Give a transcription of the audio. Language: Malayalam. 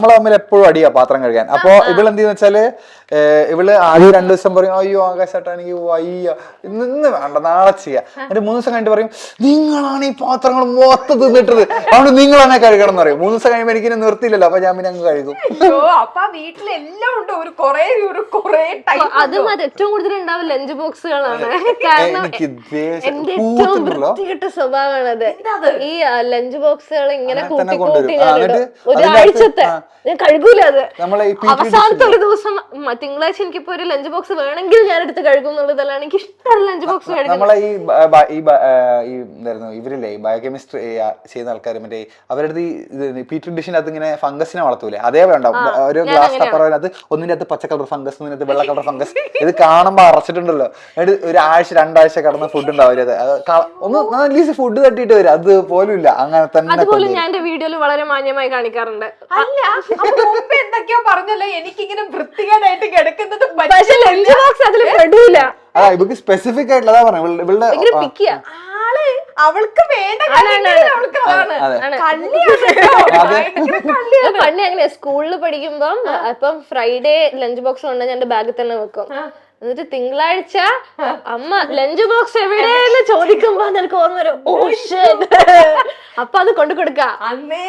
നമ്മളെ തമ്മിൽ എപ്പോഴും അടിയാ പാത്രം കഴുകാൻ. അപ്പൊ ഇവളെന്തെന്ന് വെച്ചാല് ഇവള് ആദ്യം 2 ദിവസം പറയും അയ്യോ ആകാശേട്ടാ എനിക്ക് വയ്യ ഇന്ന് വേണ്ട നാളെ ചെയ്യാം. എന്നിട്ട് 3 ദിവസം കഴിഞ്ഞിട്ട് പറയും നിങ്ങളാണ് ഈ പാത്രങ്ങൾ മൊത്തം തിന്നിട്ടത് അതുകൊണ്ട് നിങ്ങൾ തന്നെ കഴുകണം എന്ന് പറയും. 3 ദിവസം കഴിയുമ്പോൾ എനിക്ക് നിർത്തിയില്ലല്ലോ അപ്പൊ ഞാൻ പിന്നെ അങ്ങ് കഴുകും. അപ്പൊ വീട്ടിലെല്ലാം ഉണ്ട് ഒരു കൊറേ അത് ഏറ്റവും കൂടുതൽ ഉണ്ടാവും ലഞ്ച് ബോക്സുകളാണ്. കാരണം എന്റെ ഏറ്റവും വൃത്തികെട്ട സ്വഭാവമാണ് അത്. ഈ ലഞ്ച് ബോക്സുകൾ ഇങ്ങനെ കൂട്ടി ഒരാഴ്ചത്തെ ഞാൻ കഴുകൂല. അത് അവസാനത്തെ ഒരു ദിവസം തിങ്കളാഴ്ച എനിക്കിപ്പോ ഒരു ലഞ്ച് ബോക്സ് വേണമെങ്കിൽ ഞാൻ എടുത്ത് കഴുകും എന്നുള്ളതല്ലാണ് എനിക്ക് ഇഷ്ടമുള്ള ലഞ്ച് ബോക്സ് കഴുകും. നമ്മളെ ഈ എന്തായിരുന്നു ഇവരില്ലേ ബയോകെമിസ്ട്രി ചെയ്യുന്ന ആൾക്കാർ മറ്റേ അവരുടെ ഈ പീറ്റർ ഡിഷിനകത്ത് ഇങ്ങനെ ഫംഗസിനെ വളർത്തൂലേ അതേ വേണ്ട ഒരു ഗ്ലാസ് ടപ്പറിനകത്ത് ഒന്നിന്റെ അകത്ത് പച്ച കളർ ഫംഗസ് ഒന്നിനകത്ത് വെള്ള കളർ ഫംഗസ് ഇത് കാണുമ്പോ അറച്ചിട്ടുണ്ടല്ലോ. എന്നിട്ട് ഒരു ആഴ്ച 2 ആഴ്ച കടന്ന ഫുഡ് ഉണ്ടാവില്ല ഒന്ന് അറ്റ്ലീസ്റ്റ് ഫുഡ് തട്ടിയിട്ട് വരും അത് പോലും ഇല്ല. അങ്ങനെ തന്നെ അതുപോലും ഞാൻ എന്റെ വീഡിയോയിൽ വളരെ മാന്യമായി കാണിക്കാറുണ്ട്. അല്ല എന്തൊക്കെയോ പറഞ്ഞല്ലോ എനിക്കിങ്ങനെ വൃത്തികേടായിട്ട് കിടക്കുന്നത് ലഞ്ച് ബോക്സ് അതിൽ പെടൂല. ഇവക്ക് സ്പെസിഫിക് ആയിട്ടുള്ളതാ പറഞ്ഞു ഇവളുടെ അവൾക്ക് വേണ്ട പണ്ട് അങ്ങനെ സ്കൂളിൽ പഠിക്കുമ്പം ഇപ്പം ഫ്രൈഡേ ലഞ്ച് ബോക്സ് കൊണ്ട് ഞാൻ എന്റെ ബാഗിൽ തന്നെ വെക്കും. എന്നിട്ട് തിങ്കളാഴ്ച അമ്മ ലഞ്ച് ബോക്സ് എവിടെയെന്ന് ചോദിക്കുമ്പോ നിനക്ക് ഓർമ്മ വരും ഓ ഷിറ്റ് അപ്പൊ അത് കൊണ്ടു കൊടുക്ക. അന്നേ